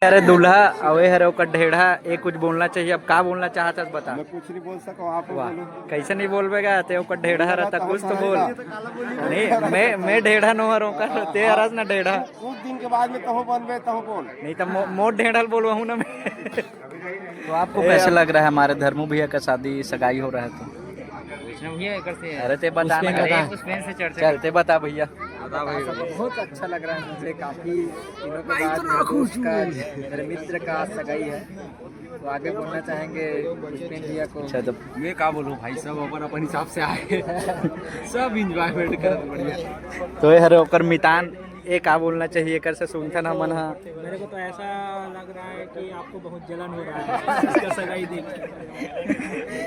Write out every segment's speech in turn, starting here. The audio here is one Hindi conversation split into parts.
अरे दूल्हा अवे हरे ओकर ढेढ़ा एक कुछ बोलना चाहिए। अब का बोलना चाहता है बता। मैं कुछ नहीं बोल सका, आप वाह, बोलो। कैसे नहीं बोल बेगा ते ओकर ढेढ़ा रहता कुछ तो बोल। नहीं मैं ढेढ़ा नो हरों कर ते हरस ना ढेढ़ा। कुछ दिन के बाद में तहो बनबे तहो बोल। नहीं तो मोट ढेढ़ल बोलवा हूँ ना मैं। तो आपको कैसे लग रहा है हमारे धर्मू भैया का शादी सगाई हो रहा है तो? अरे ते बता ना, चलते बता भैया। बहुत अच्छा लग रहा है मुझे, काफी दिनों के बाद मेरे दोस्त का, मेरे मित्र का सगाई है। तो आगे बोलना चाहेंगे पुष्पेन भैया को। अच्छा तो मैं क्या बोलूँ भाई, सब अपन हिसाब से आए सब इंजॉयमेंट कर बढ़िया। तो ये हरे ओकर मितान एक का बोलना चाहिए कर से सुनता ना मन। मेरे को तो ऐसा लग रहा है कि आपको बहुत जलन हो रहा है इसका सगाई देख।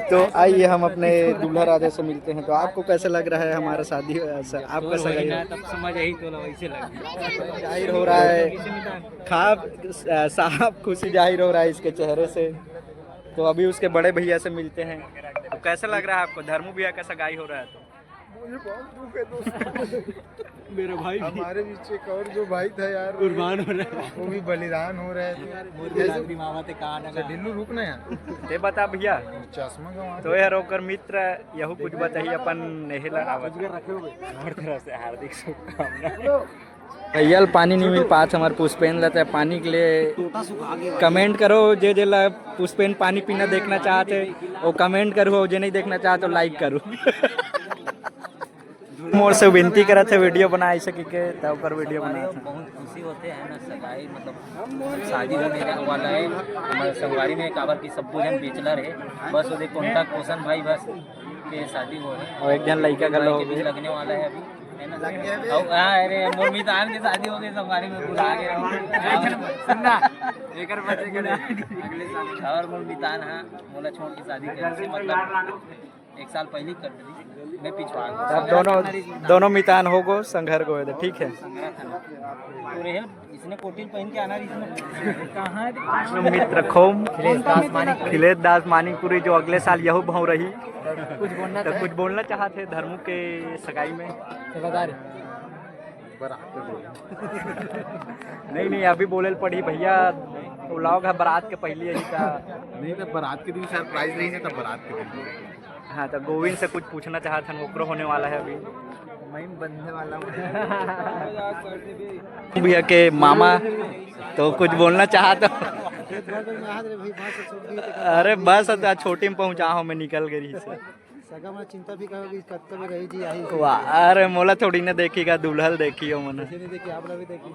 तो आइए हम अपने दूल्हा राजा से मिलते हैं। तो आपको कैसे लग रहा है हमारा शादी आपका सगाई? तब समझ यही तो वैसे लगे जाहिर हो रहा है खाब साहब खुशी जाहिर हो रहा है इसके चेहरे से। तो अभी उसके बड़े भैया से मिलते हैं। तो कैसा लग रहा है आपको धर्मू भैया का सगाई हो रहा है तो? मुझे बहुत दुख है दोस्तों। मेरा भाई हमारे बीच एक और जो भाई था यार, कुर्बान हो रहा है। वो भी बलिदान हो रहे थे। ढिल्लू रुकना यार, ते बता भैया। चश्मा का तो यार ओकर मित्र यहू कुछ बताइए अपन नहीं लगावत हर तरह से हार्दिक शुभकामना। भैया पानी नहीं मिल पात हमारे पुष्पेन लेते पानी के लिए कमेंट करो। जे जे ला पुष्पेन पानी पीना देखना चाहते वो कमेंट करो, जे नहीं देखना चाहते तो लाइक करो। मोर से विनती करा थे वीडियो बना सके के तब पर वीडियो बना था। बहुत खुशी होते हैं ना, सगाई मतलब शादी होने वाला है हमारे संगवारी में। काबर की सब जन बेचलर है, बस वो कॉन्टैक्ट पोषण भाई बस के शादी हो रही और एक जन लड़का का लोग लगने वाला है अभी, है ना। अरे मोर मितान की शादी हो गई संगवारी में, बुला के सुनना एक बच्चे के अगले साल और मोर मितान हाँ मोला छोड़ की शादी करे से मतलब 1 साल पहले कर दी, मैं पिछवा अब दोनों मितान हो गो संघर गो तो ठीक है। इसने कोटिन पहन के आना इसमें कहाँ मित्र खोम खिलेश दास मानिकपुरी जो अगले साल यहू भाव रही। कुछ बोलना चाहते धर्मू के सगाई में? नहीं अभी बोले पड़ी भैया उलाओ का बारात के पहले यही का नहीं था, बारात के दिन सरप्राइज नहीं था, बारात के दिन। हाँ तो गोविंद से कुछ पूछना चाहते हैं, ओकरो होने वाला है अभी। मैं बंधने वाला हूँ भैया के मामा तो कुछ बोलना चाहते हो? अरे बस छोटी में पहुँचा हूँ मैं, निकल गई से। चिंता भी करोगी कब तक रही जी आई वाह अरे मोला थोड़ी ना देखिएगा, दुल्हल देखियो मन। देखिए आप लोग भी देखिए।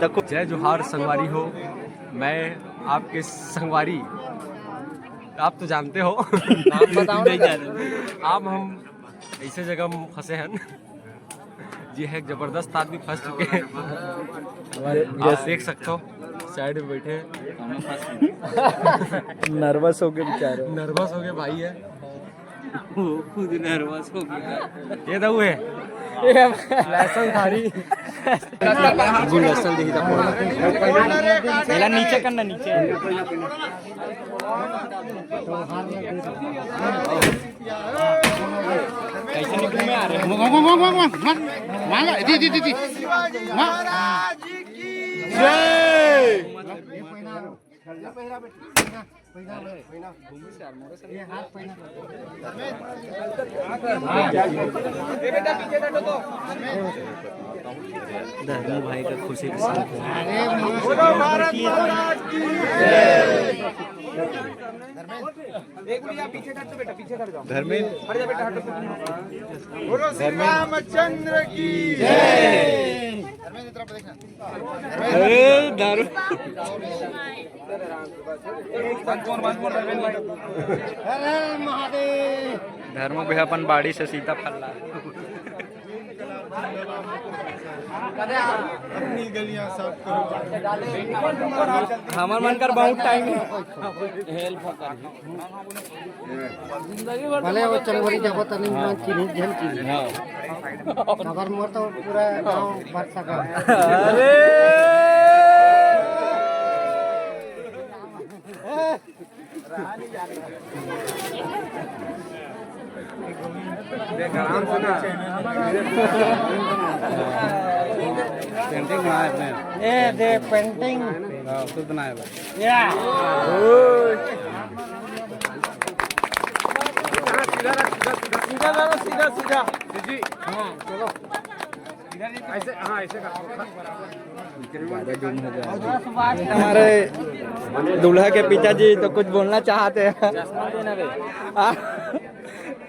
तो जय जोहार संगवारी हो, मैं आपके संगवारी, आप तो जानते हो नाम बताओ नहीं अब हम ऐसे जगह में फंसे हैं जी, है जबरदस्त आदमी फंस चुके हैं। आप देख सकते हो साइड में बैठे नर्वस हो गए बेचारे। नर्वस हो गए भाई है, खुद नर्वस हो गया। ये तो है लहसुन खारी लहसुन देखी पहला नीचे करना नीचे। कैसे निकल में आ रहे धर्मू भाई का खुशी के साथ रामचंद्र की धर्मू भी अपन बाड़ी से सीता फल ला। अपनी गलियां साफ करो। हमार मन कर बहुत टाइम है। भले वो चंगोरी जब तनी मन चिन्ह जन चिन्ह खबर मोर तो पूरा गांव भर सका। अरे पेंटिंग बनाया अपने ए दे पेंटिंग खुद बनाया भाई या सीधा सीधा जी हाँ चलो ऐसे हाँ ऐसे हमारे दूल्हा के पिताजी तो कुछ बोलना चाहते हैं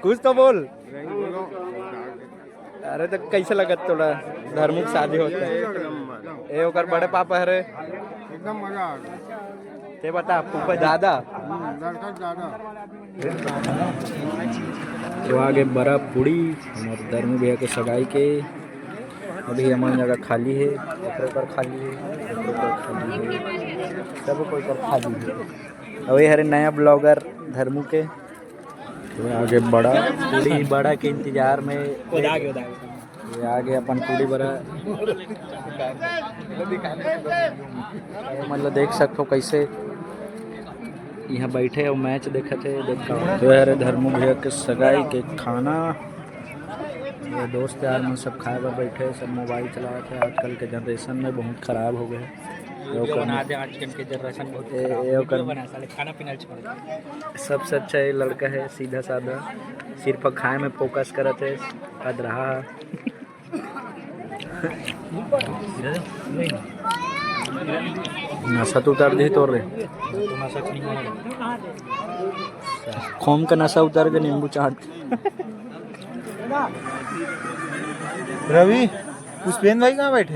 कुछ तो बोल। अरे तो कैसे लगत थोड़ा धार्मिक शादी होता है ए ओकर बड़े पापा हरे एकदम मजा आ गया ते बता पापा दादा लड़का दादा तो आगे बड़ा पूड़ी हमारे धर्मी भैया के सगाई के अभी हमारी जगह खाली है ऊपर पर खाली है ऊपर पर खाली है सब कोई पर खाली है। अभी हरे नया ब्लॉगर धर्मू के तो आगे बड़ा पूड़ी बड़ा के इंतजार में ये आगे अपन पूड़ी बड़ा मतलब देख सकते हो कैसे यहाँ बैठे और मैच देखा थे तो यार धर्मू भैया के सगाई के खाना ये दोस्त यार में सब खाए हुए बैठे सब मोबाइल चला रहे थे। आजकल के जनरेशन में बहुत खराब हो गए सबसे अच्छा ये लड़का है सीधा साधा सिर्फ खाए में फोकस करते कद रहा नशा तो उतार दी तोड़ रहे खोम का नशा उतार के नींबू चाट रवि पुष्पेंद्र भाई कहाँ बैठे?